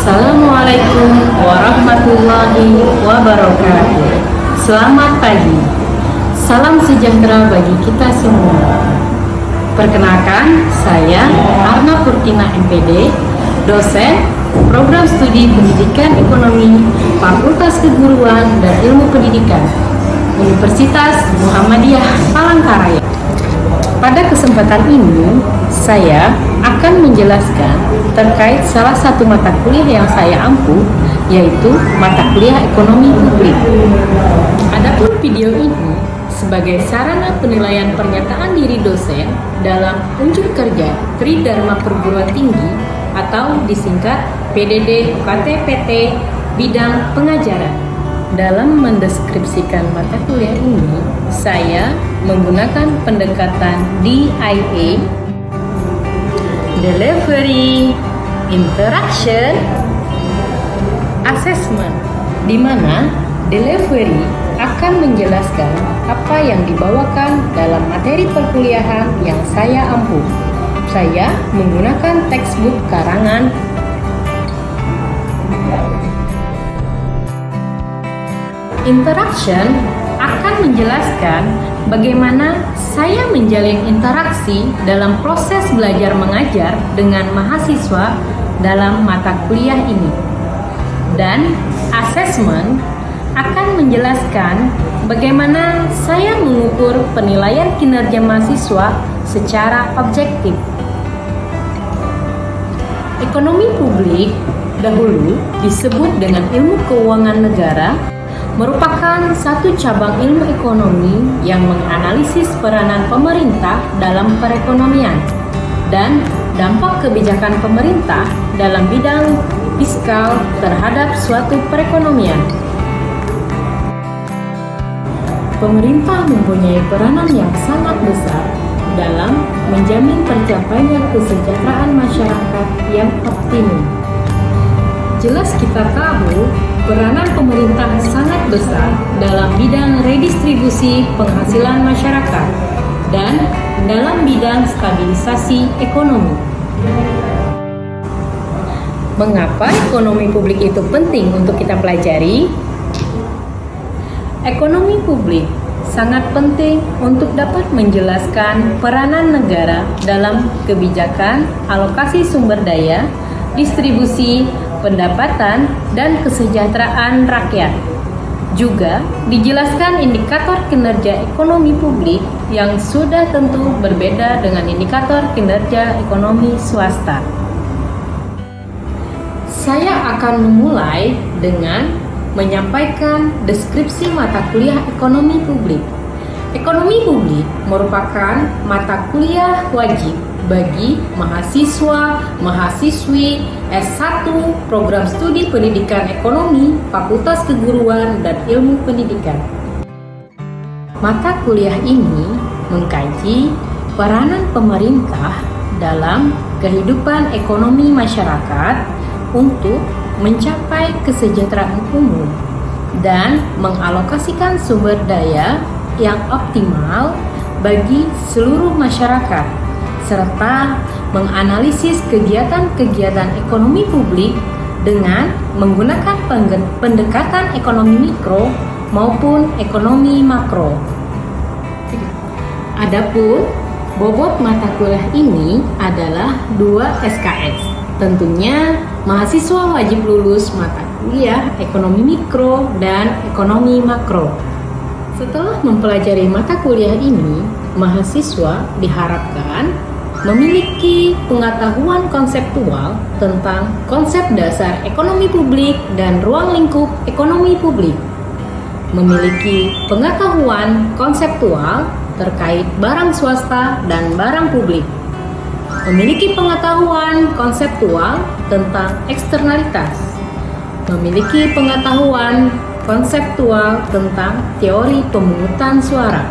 Assalamualaikum warahmatullahi wabarakatuh. Selamat pagi. Salam sejahtera bagi kita semua. Perkenalkan, saya Arna Purtina MPD, dosen Program Studi Pendidikan Ekonomi, Fakultas Keguruan dan Ilmu Pendidikan, Universitas Muhammadiyah Palangkaraya. Pada kesempatan ini, saya akan menjelaskan terkait salah satu mata kuliah yang saya ampuh, yaitu mata kuliah Ekonomi Publik. Adapun video ini sebagai sarana penilaian pernyataan diri dosen dalam unjuk kerja Tridharma Perguruan Tinggi atau disingkat PDD UKT-PT bidang pengajaran. Dalam mendeskripsikan mata kuliah ini, saya menggunakan pendekatan DIA, Delivery, Interaction, Assessment, di mana delivery akan menjelaskan apa yang dibawakan dalam materi perkuliahan yang saya ampuh. Saya menggunakan textbook karangan Interaction akan menjelaskan bagaimana saya menjalin interaksi dalam proses belajar mengajar dengan mahasiswa dalam mata kuliah ini. Dan assessment akan menjelaskan bagaimana saya mengukur penilaian kinerja mahasiswa secara objektif. Ekonomi publik dahulu disebut dengan ilmu keuangan negara, merupakan satu cabang ilmu ekonomi yang menganalisis peranan pemerintah dalam perekonomian dan dampak kebijakan pemerintah dalam bidang fiskal terhadap suatu perekonomian. Pemerintah mempunyai peranan yang sangat besar dalam menjamin tercapainya kesejahteraan masyarakat yang optimum. Jelas kita tahu peranan pemerintah sangat besar dalam bidang redistribusi penghasilan masyarakat dan dalam bidang stabilisasi ekonomi. Mengapa ekonomi publik itu penting untuk kita pelajari? Ekonomi publik sangat penting untuk dapat menjelaskan peranan negara dalam kebijakan alokasi sumber daya, distribusi pendapatan, dan kesejahteraan rakyat. Juga dijelaskan indikator kinerja ekonomi publik yang sudah tentu berbeda dengan indikator kinerja ekonomi swasta. Saya akan memulai dengan menyampaikan deskripsi mata kuliah ekonomi publik. Ekonomi publik merupakan mata kuliah wajib bagi mahasiswa, mahasiswi S1 Program Studi Pendidikan Ekonomi, Fakultas Keguruan dan Ilmu Pendidikan. Mata kuliah ini mengkaji peranan pemerintah dalam kehidupan ekonomi masyarakat untuk mencapai kesejahteraan umum dan mengalokasikan sumber daya yang optimal bagi seluruh masyarakat, serta menganalisis kegiatan-kegiatan ekonomi publik dengan menggunakan pendekatan ekonomi mikro maupun ekonomi makro. Adapun bobot mata kuliah ini adalah 2 SKS. Tentunya mahasiswa wajib lulus mata kuliah ekonomi mikro dan ekonomi makro. Setelah mempelajari mata kuliah ini, mahasiswa diharapkan memiliki pengetahuan konseptual tentang konsep dasar ekonomi publik dan ruang lingkup ekonomi publik, memiliki pengetahuan konseptual terkait barang swasta dan barang publik, memiliki pengetahuan konseptual tentang eksternalitas, memiliki pengetahuan konseptual tentang teori pemungutan suara,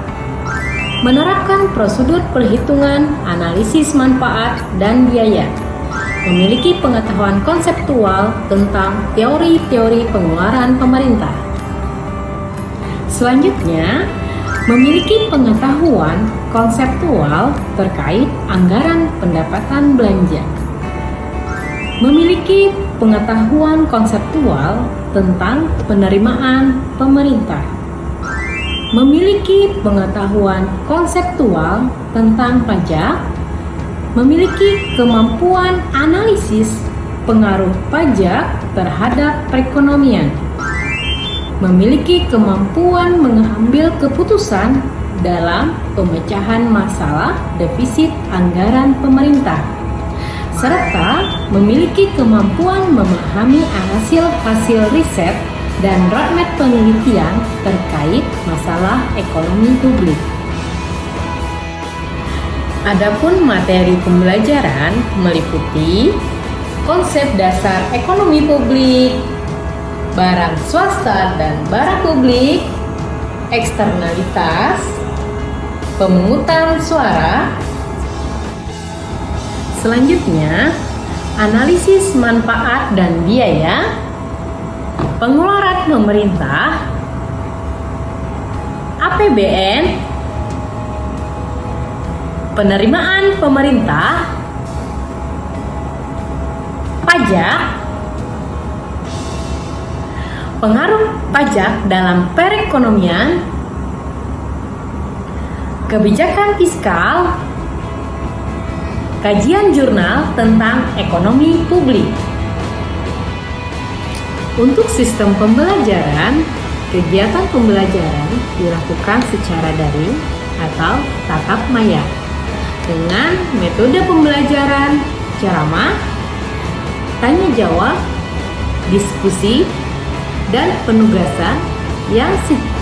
menerapkan prosedur perhitungan analisis manfaat dan biaya, memiliki pengetahuan konseptual tentang teori-teori pengeluaran pemerintah. Selanjutnya, memiliki pengetahuan konseptual terkait anggaran pendapatan belanja, memiliki pengetahuan konseptual tentang penerimaan pemerintah. Memiliki pengetahuan konseptual tentang pajak, memiliki kemampuan analisis pengaruh pajak terhadap perekonomian, memiliki kemampuan mengambil keputusan dalam pemecahan masalah defisit anggaran pemerintah, serta memiliki kemampuan memahami hasil-hasil riset dan roadmap penelitian terkait masalah ekonomi publik. Adapun materi pembelajaran meliputi konsep dasar ekonomi publik, barang swasta dan barang publik, eksternalitas, pemungutan suara. Selanjutnya, analisis manfaat dan biaya, pengeluaran pemerintah, APBN, penerimaan pemerintah, pajak, pengaruh pajak dalam perekonomian, kebijakan fiskal, kajian jurnal tentang ekonomi publik. Untuk sistem pembelajaran, kegiatan pembelajaran dilakukan secara daring atau tatap maya dengan metode pembelajaran ceramah, tanya jawab, diskusi, dan penugasan yang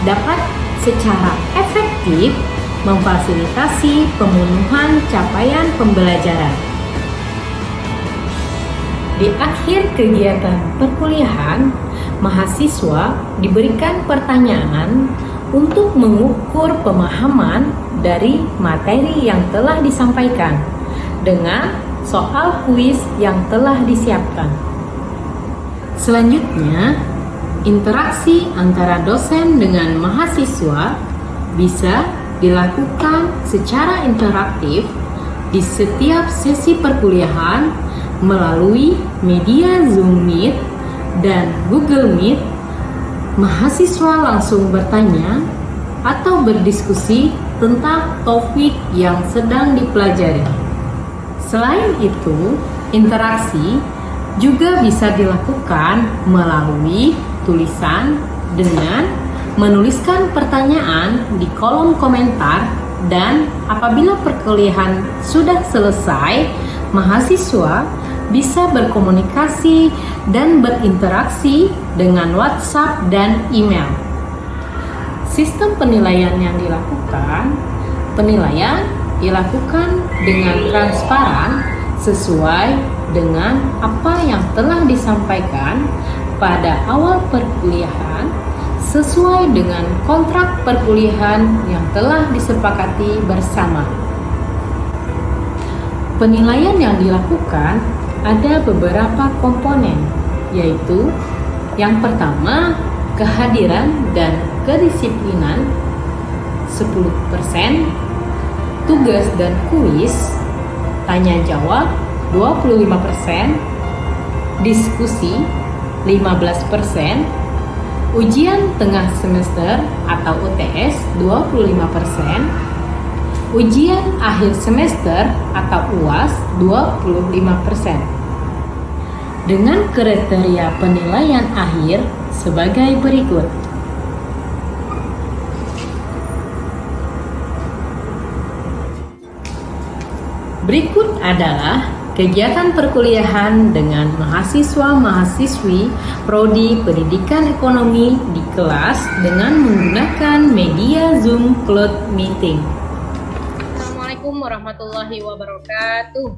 dapat secara efektif memfasilitasi pemenuhan capaian pembelajaran. Di akhir kegiatan perkuliahan, mahasiswa diberikan pertanyaan untuk mengukur pemahaman dari materi yang telah disampaikan dengan soal kuis yang telah disiapkan. Selanjutnya, interaksi antara dosen dengan mahasiswa bisa dilakukan secara interaktif di setiap sesi perkuliahan melalui media Zoom Meet dan Google Meet. Mahasiswa langsung bertanya atau berdiskusi tentang topik yang sedang dipelajari. Selain itu, interaksi juga bisa dilakukan melalui tulisan dengan menuliskan pertanyaan di kolom komentar, dan apabila perkuliahan sudah selesai, mahasiswa bisa berkomunikasi dan berinteraksi dengan WhatsApp dan email. Sistem penilaian yang dilakukan, penilaian dilakukan dengan transparan sesuai dengan apa yang telah disampaikan pada awal perkuliahan, sesuai dengan kontrak perkuliahan yang telah disepakati bersama. Penilaian yang dilakukan ada beberapa komponen, yaitu yang pertama, kehadiran dan kedisiplinan 10%, tugas dan kuis, tanya jawab 25%, diskusi 15%, ujian tengah semester atau UTS 25%, ujian akhir semester atau UAS 25%. Dengan kriteria penilaian akhir sebagai berikut. Berikut adalah kegiatan perkuliahan dengan mahasiswa-mahasiswi Prodi Pendidikan Ekonomi di kelas dengan menggunakan media Zoom Cloud Meeting. Assalamualaikum warahmatullahi wabarakatuh.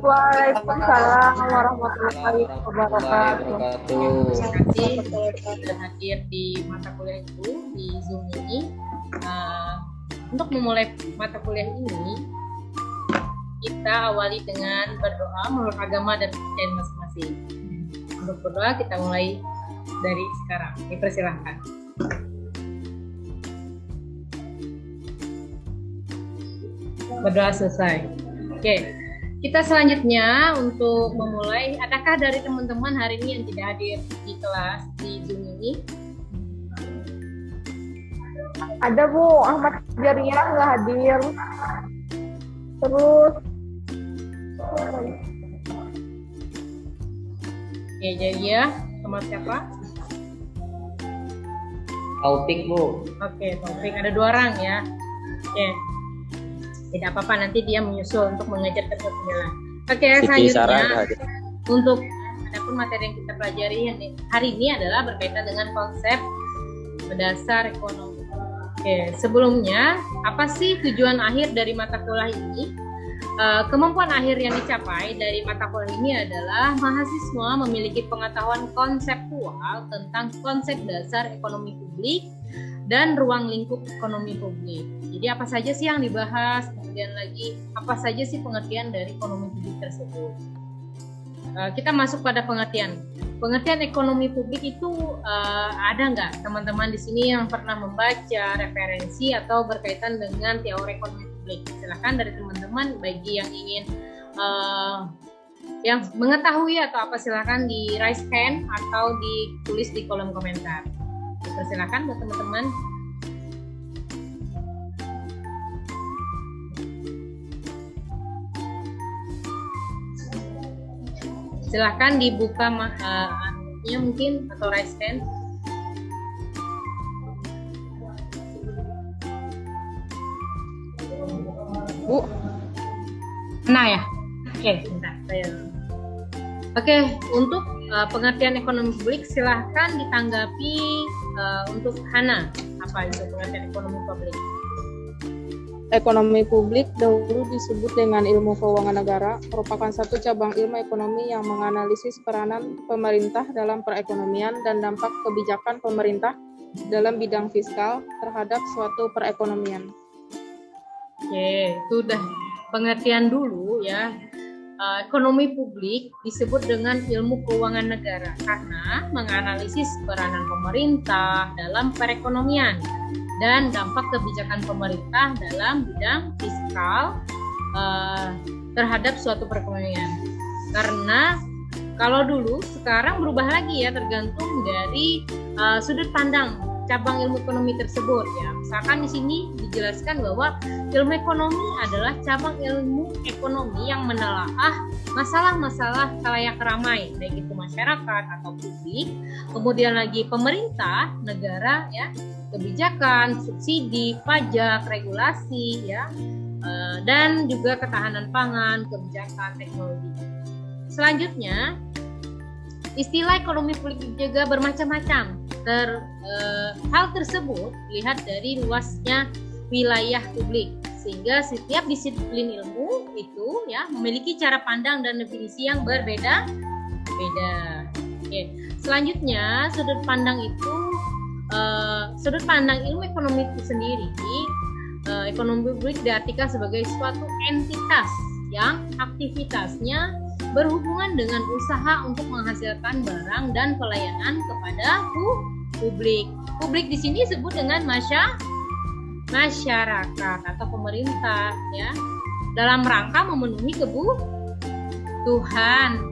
Waalaikumsalam warahmatullahi wabarakatuh. Terima kasih sudah hadir di mata kuliah itu di Zoom ini. Untuk memulai mata kuliah ini, kita awali dengan berdoa menurut agama dan kepercayaan masing-masing. Untuk berdoa kita mulai dari sekarang. Dipersilahkan. Berdoa selesai. Oke. Kita selanjutnya untuk memulai, adakah dari teman-teman hari ini yang tidak hadir di kelas di Zoom ini? Ada Bu, Ahmad Jariah nggak hadir. Terus Ya, Jaya, sama siapa? Taufik Bu. Oke, Taufik, ada 2 orang ya. Oke, tidak apa-apa, nanti dia menyusul untuk mengejar ketertinggalan. Oke, selanjutnya untuk adapun materi yang kita pelajari hari ini adalah berkaitan dengan konsep mendasar ekonomi. Oke, sebelumnya apa sih tujuan akhir dari mata kuliah ini? Kemampuan akhir yang dicapai dari mata kuliah ini adalah mahasiswa memiliki pengetahuan konseptual tentang konsep dasar ekonomi publik dan ruang lingkup ekonomi publik. Jadi apa saja sih yang dibahas, kemudian lagi apa saja sih pengertian dari ekonomi publik tersebut. Kita masuk pada pengertian. Pengertian ekonomi publik itu ada nggak teman-teman di sini yang pernah membaca referensi atau berkaitan dengan teori ekonomi publik? Silakan dari teman-teman, bagi yang ingin yang mengetahui atau apa, silakan di raise hand atau ditulis di kolom komentar. Silakan buat teman-teman. Silahkan dibuka mungkin atau raise hand. Bu, nah ya. Oke, bentar saya. Oke, untuk pengertian ekonomi publik silahkan ditanggapi untuk Hana. Apa itu pengertian ekonomi publik? ekonomi publik dahulu disebut dengan ilmu keuangan negara, merupakan satu cabang ilmu ekonomi yang menganalisis peranan pemerintah dalam perekonomian dan dampak kebijakan pemerintah dalam bidang fiskal terhadap suatu perekonomian. Oke, itu udah pengertian dulu ya. Ekonomi publik disebut dengan ilmu keuangan negara karena menganalisis peranan pemerintah dalam perekonomian dan dampak kebijakan pemerintah dalam bidang fiskal terhadap suatu perekonomian. Karena kalau dulu, sekarang berubah lagi ya, tergantung dari sudut pandang cabang ilmu ekonomi tersebut ya. Misalkan di sini dijelaskan bahwa ilmu ekonomi adalah cabang ilmu ekonomi yang menelaah masalah-masalah khalayak ramai, baik itu masyarakat atau publik, kemudian lagi pemerintah, negara ya, kebijakan, subsidi, pajak, regulasi ya, dan juga ketahanan pangan, kebijakan, teknologi. Selanjutnya, istilah ekonomi politik juga bermacam-macam. Hal tersebut dilihat dari luasnya wilayah publik, sehingga setiap disiplin ilmu itu ya memiliki cara pandang dan definisi yang berbeda-beda. Oke. Selanjutnya, sudut pandang ilmu ekonomi itu sendiri, ekonomi publik diartikan sebagai suatu entitas yang aktivitasnya berhubungan dengan usaha untuk menghasilkan barang dan pelayanan kepada publik. Publik di sini disebut dengan masyarakat atau pemerintah ya, dalam rangka memenuhi kebutuhan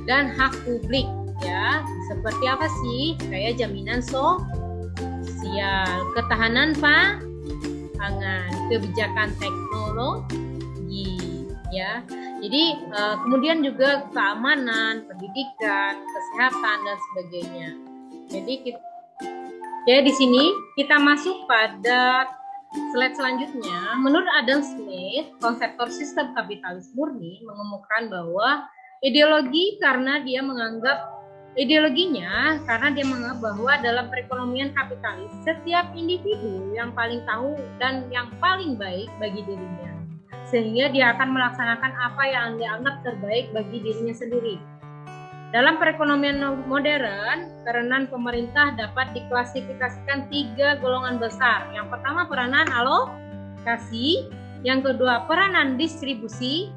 dan hak publik ya. Seperti apa sih? Kayak jaminan sosial, ketahanan pangan, kebijakan teknologi ya. Jadi kemudian juga keamanan, pendidikan, kesehatan dan sebagainya. Jadi di sini kita masuk pada slide selanjutnya. Menurut Adam Smith, konseptor sistem kapitalis murni mengemukakan bahwa ideologinya karena dia menganggap bahwa dalam perekonomian kapitalis setiap individu yang paling tahu dan yang paling baik bagi dirinya, sehingga dia akan melaksanakan apa yang dianggap terbaik bagi dirinya sendiri. Dalam perekonomian modern, peranan pemerintah dapat diklasifikasikan 3 golongan besar. Yang pertama peranan alokasi, yang kedua peranan distribusi,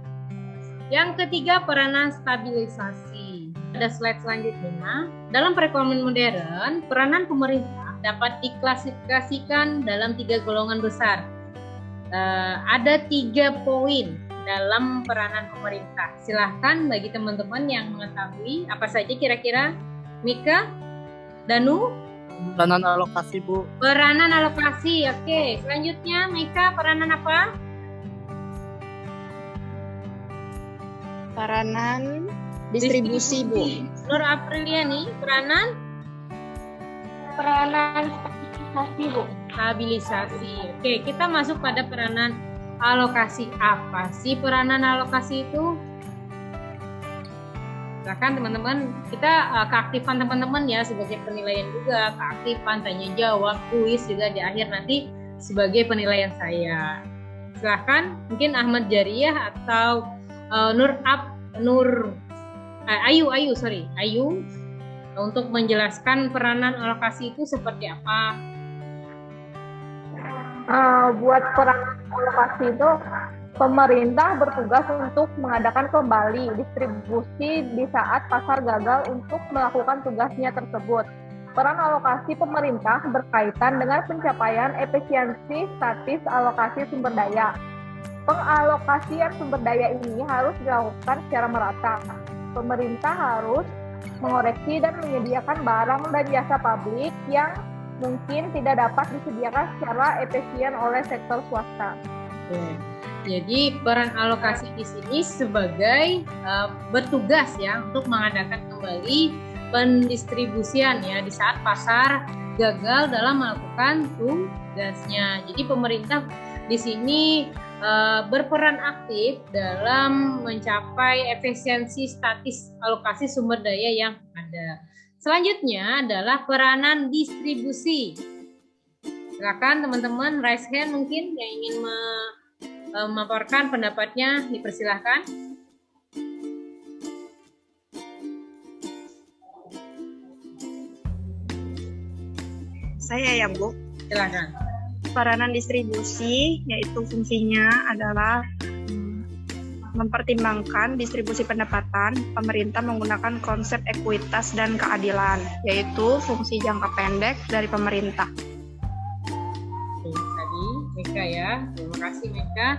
yang ketiga peranan stabilisasi. Pada slide selanjutnya, dalam perekonomian modern, peranan pemerintah dapat diklasifikasikan dalam 3 golongan besar. Ada 3 poin dalam peranan pemerintah. Silahkan bagi teman-teman yang mengetahui apa saja kira-kira. Mika, Danu? Peranan alokasi, Bu. Peranan alokasi, oke. Selanjutnya, Mika, peranan apa? Peranan distribusi, Bu. Nur Apriliani, peranan? Peranan stabilisasi, Bu. Stabilisasi. Oke, kita masuk pada peranan alokasi. Apa sih peranan alokasi itu? Silakan teman-teman, kita keaktifan teman-teman ya sebagai penilaian juga, keaktifan, tanya jawab, kuis juga di akhir nanti sebagai penilaian saya. Silakan, mungkin Ahmad Jariyah atau Ayu untuk menjelaskan peranan alokasi itu seperti apa. Buat peranan alokasi itu pemerintah bertugas untuk mengadakan kembali distribusi di saat pasar gagal untuk melakukan tugasnya tersebut. Peran alokasi pemerintah berkaitan dengan pencapaian efisiensi statis alokasi sumber daya. Pengalokasian sumber daya ini harus dilakukan secara merata. Pemerintah harus mengoreksi dan menyediakan barang dan jasa publik yang mungkin tidak dapat disediakan secara efisien oleh sektor swasta. Jadi peran alokasi di sini sebagai bertugas ya untuk mengadakan kembali pendistribusian ya di saat pasar gagal dalam melakukan tugasnya. Jadi pemerintah di sini berperan aktif dalam mencapai efisiensi statis alokasi sumber daya yang ada. Selanjutnya adalah peranan distribusi. Silakan teman-teman raise hand mungkin yang ingin memaparkan pendapatnya, dipersilahkan. Saya ya, Bu. Silakan. Peranan distribusi yaitu fungsinya adalah mempertimbangkan distribusi pendapatan. Pemerintah menggunakan konsep ekuitas dan keadilan, yaitu fungsi jangka pendek dari pemerintah. Tadi Meka ya, terima kasih Meka.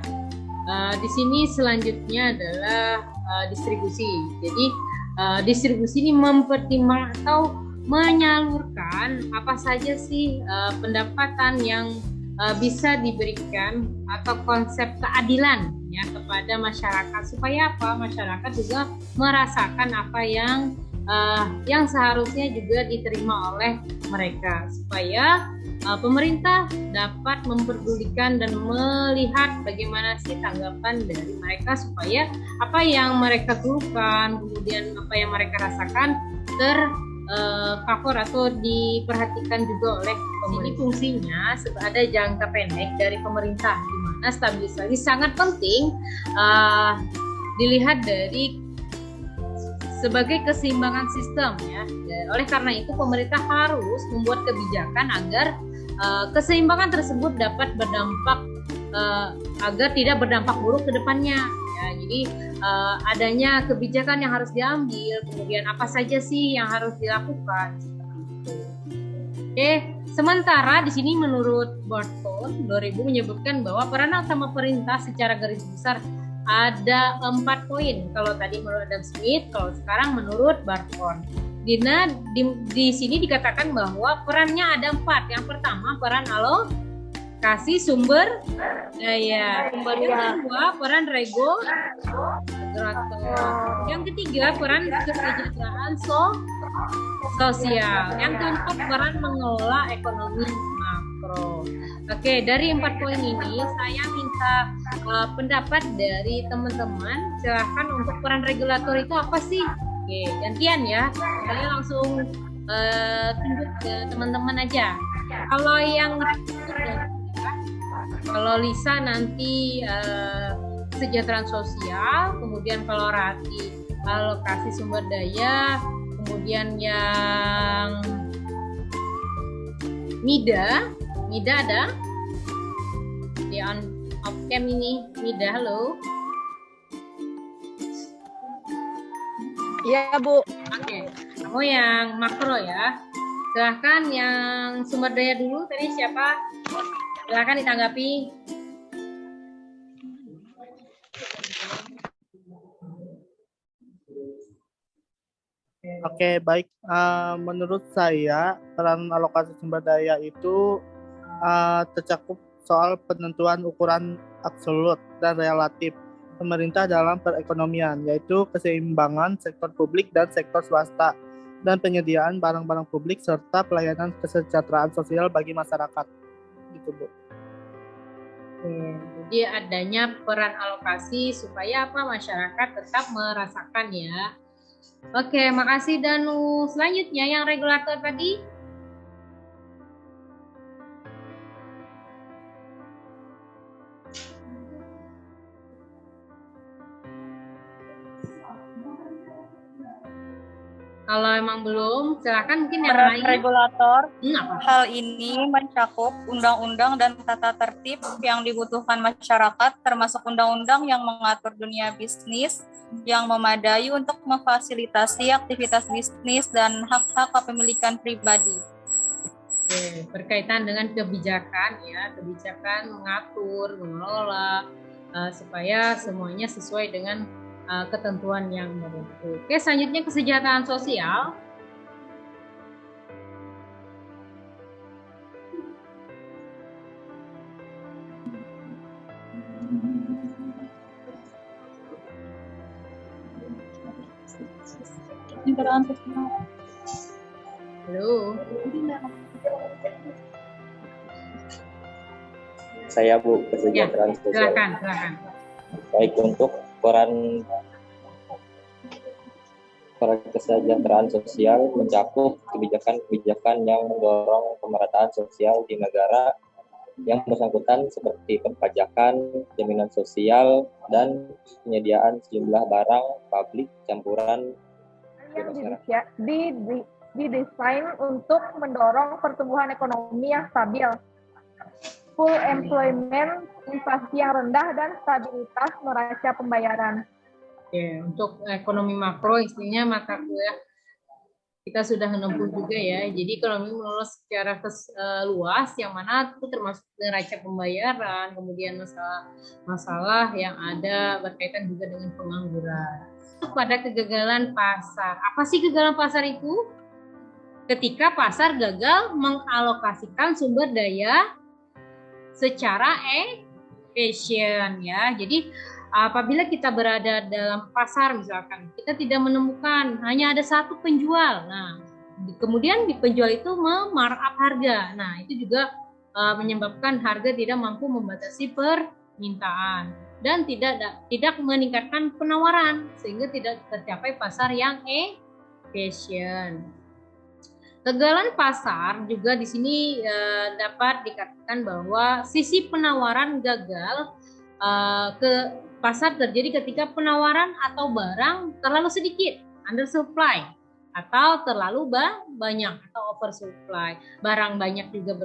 Di sini selanjutnya adalah distribusi. Jadi distribusi ini mempertimbangkan atau menyalurkan apa saja sih pendapatan yang bisa diberikan atau konsep keadilan ya kepada masyarakat supaya apa masyarakat juga merasakan apa yang seharusnya juga diterima oleh mereka supaya pemerintah dapat memperdulikan dan melihat bagaimana sih tanggapan dari mereka supaya apa yang mereka keluhkan kemudian apa yang mereka rasakan cover atau diperhatikan juga oleh pemerintah. Ini fungsinya ada jangka pendek dari pemerintah di mana stabilisasi sangat penting dilihat dari sebagai keseimbangan sistem ya. Oleh karena itu pemerintah harus membuat kebijakan agar keseimbangan tersebut dapat berdampak agar tidak berdampak buruk ke depannya. Ya, jadi adanya kebijakan yang harus diambil, kemudian apa saja sih yang harus dilakukan seperti itu. Oke, sementara di sini menurut Barton 2000 menyebutkan bahwa peran utama pemerintah secara garis besar ada 4 poin. Kalau tadi menurut Adam Smith, kalau sekarang menurut Barton. Dina di sini dikatakan bahwa perannya ada 4. Yang pertama peran alokasi sumber daya. Yang kedua peran regulator. Yang ketiga peran kesejahteraan sosial. Yang keempat peran mengelola ekonomi makro. Oke, dari 4 poin ini saya minta pendapat dari teman-teman. Silahkan untuk peran regulator itu apa sih? Oke, gantian ya. Saya langsung tunjuk ke teman-teman aja. Kalau yang kalau Lisa nanti kesejahteraan sosial, kemudian kalau Rati alokasi sumber daya, kemudian yang Mida ada di on off cam ini. Mida, halo. Iya, Bu. Oke, kamu yang makro ya. Silahkan yang sumber daya dulu tadi siapa? Silahkan ditanggapi. Oke, baik. Menurut saya, peran alokasi sumber daya itu tercakup soal penentuan ukuran absolut dan relatif pemerintah dalam perekonomian, yaitu keseimbangan sektor publik dan sektor swasta, dan penyediaan barang-barang publik serta pelayanan kesejahteraan sosial bagi masyarakat. Gitu, Bu. Jadi adanya peran alokasi supaya apa, masyarakat tetap merasakan ya. Oke, makasih Danu. Selanjutnya yang regulator tadi. Kalau emang belum, silakan mungkin yang Peran lain. regulator, Apa? hal ini mencakup undang-undang dan tata tertib yang dibutuhkan masyarakat, termasuk undang-undang yang mengatur dunia bisnis, yang memadai untuk memfasilitasi aktivitas bisnis dan hak-hak kepemilikan pribadi. Oke, berkaitan dengan kebijakan ya, kebijakan mengatur, mengelola supaya semuanya sesuai dengan ketentuan yang berlaku. Oke, selanjutnya kesejahteraan sosial. Halo. Saya Bu, Ya, kesejahteraan sosial. silakan. Baik, untuk peran kesejahteraan sosial mencakup kebijakan-kebijakan yang mendorong pemerataan sosial di negara yang bersangkutan seperti perpajakan, jaminan sosial, dan penyediaan sejumlah barang publik campuran di yang masyarakat. didesain untuk mendorong pertumbuhan ekonomi yang stabil, full employment, inflasi yang rendah, dan stabilitas neraca pembayaran. Oke, untuk ekonomi makro istilahnya mata kuliah kita sudah menempuh juga ya. Jadi ekonomi menurut secara luas yang mana itu termasuk neraca pembayaran, kemudian masalah yang ada berkaitan juga dengan pengangguran. Pada kegagalan pasar. Apa sih kegagalan pasar itu? Ketika pasar gagal mengalokasikan sumber daya secara efisien ya. Jadi apabila kita berada dalam pasar misalkan, kita tidak menemukan, hanya ada satu penjual. Nah, kemudian di penjual itu memarkup harga. Nah, itu juga menyebabkan harga tidak mampu membatasi permintaan dan tidak meningkatkan penawaran sehingga tidak tercapai pasar yang efisien. Kegagalan pasar juga di sini dapat dikatakan bahwa sisi penawaran gagal ke pasar terjadi ketika penawaran atau barang terlalu sedikit, undersupply, atau terlalu banyak atau oversupply. Barang banyak juga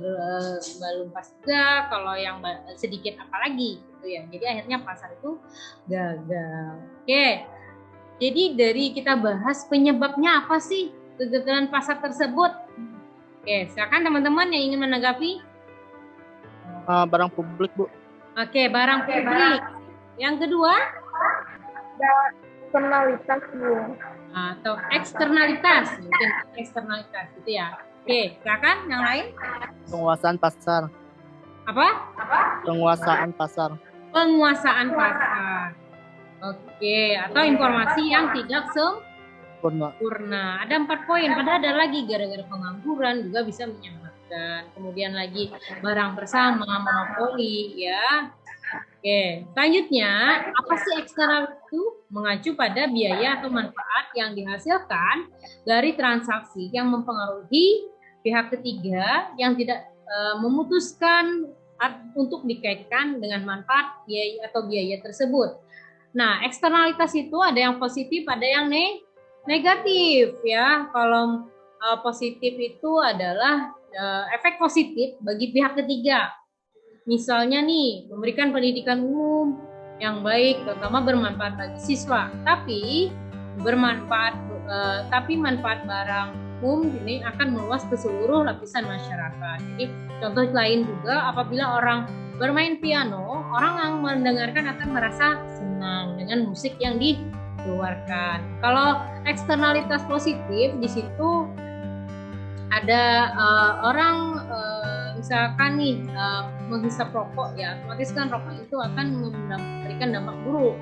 belum pas juga, kalau yang sedikit apalagi gitu ya. Jadi akhirnya pasar itu gagal. Oke. Jadi dari kita bahas penyebabnya apa sih kegagalan pasar tersebut. Oke, silakan teman-teman yang ingin menanggapi. Barang publik, Bu. Oke, barang publik. Yang kedua, Eksternalitas Bu. atau eksternalitas, mungkin eksternalitas gitu ya. Oke, silakan yang lain. Penguasaan pasar. Apa? Penguasaan pasar. Penguasaan pasar. Oke, atau informasi yang tidak sempurna. Ada 4 poin, padahal ada lagi gara-gara pengangguran juga bisa menyebabkan. Kemudian lagi barang bersama, monopoli ya. Oke, selanjutnya apa sih eksternal itu? Mengacu pada biaya atau manfaat yang dihasilkan dari transaksi yang mempengaruhi pihak ketiga yang tidak memutuskan untuk dikaitkan dengan manfaat biaya atau biaya tersebut. Nah, eksternalitas itu ada yang positif, ada yang negatif ya. Kalau positif itu adalah efek positif bagi pihak ketiga. Misalnya nih, memberikan pendidikan umum yang baik, terutama bermanfaat bagi siswa. Tapi manfaat barang umum ini akan meluas ke seluruh lapisan masyarakat. Jadi contoh lain juga, apabila orang bermain piano, orang yang mendengarkan akan merasa senang dengan musik yang keluarkan. Kalau eksternalitas positif di situ ada orang misalkan nih menghisap rokok, ya otomatis kan rokok itu akan memberikan dampak buruk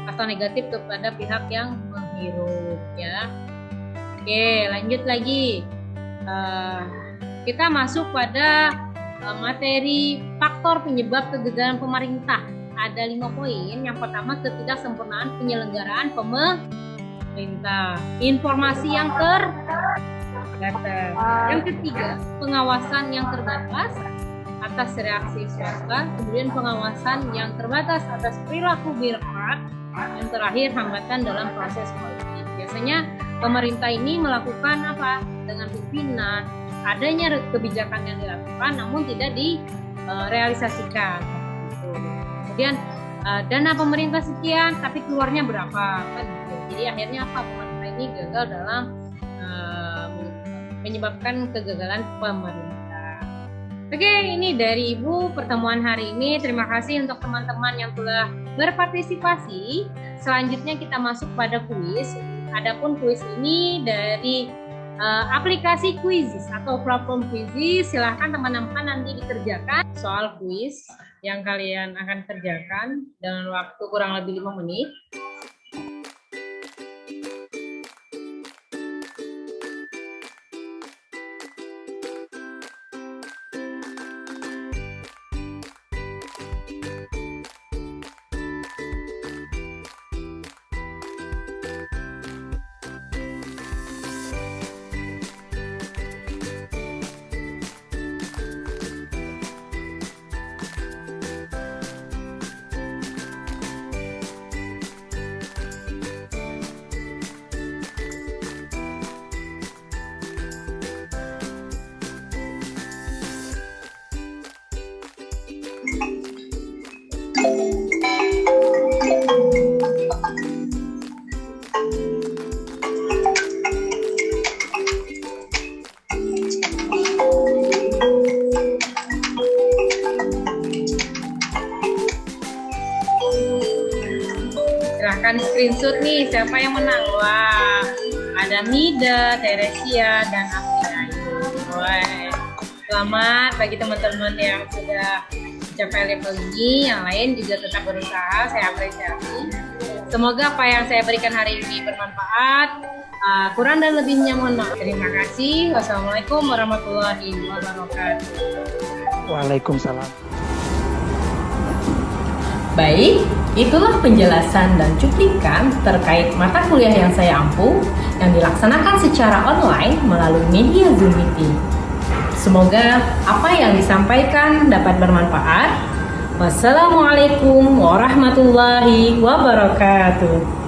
atau negatif kepada pihak yang menghirup ya. Oke, lanjut lagi. Kita masuk pada materi faktor penyebab kegagalan pemerintah. Ada 5 poin. Yang pertama, ketidaksempurnaan penyelenggaraan pemerintah. Informasi yang terbatas. Yang ketiga, pengawasan yang terbatas atas reaksi swasta. Kemudian pengawasan yang terbatas atas perilaku birokrat. Yang terakhir, hambatan dalam proses politik. Biasanya pemerintah ini melakukan apa? Dengan pimpinan, adanya kebijakan yang dilakukan namun tidak direalisasikan. Kemudian dana pemerintah sekian tapi keluarnya berapa kan gitu. Jadi akhirnya apa, pemerintah ini gagal dalam menyebabkan kegagalan pemerintah. Oke, ini dari Ibu pertemuan hari ini. Terima kasih untuk teman-teman yang telah berpartisipasi. Selanjutnya kita masuk pada kuis. Adapun kuis ini dari aplikasi Quizizz atau platform Quizizz. Silahkan teman-teman nanti dikerjakan soal kuis yang kalian akan kerjakan dengan waktu kurang lebih 5 menit. Silahkan screenshot nih siapa yang menang. Wah, ada Mida, Teresia, dan Afidayu. Wah, selamat bagi teman-teman yang sudah mencapai level ini. Yang lain juga tetap berusaha, saya apresiasi. Semoga apa yang saya berikan hari ini bermanfaat. Kurang dan lebihnya mohon maaf. Terima kasih. Wassalamualaikum warahmatullahi wabarakatuh. Waalaikumsalam. Baik, itulah penjelasan dan cuplikan terkait mata kuliah yang saya ampu yang dilaksanakan secara online melalui media Zoom Meeting. Semoga apa yang disampaikan dapat bermanfaat. Wassalamualaikum warahmatullahi wabarakatuh.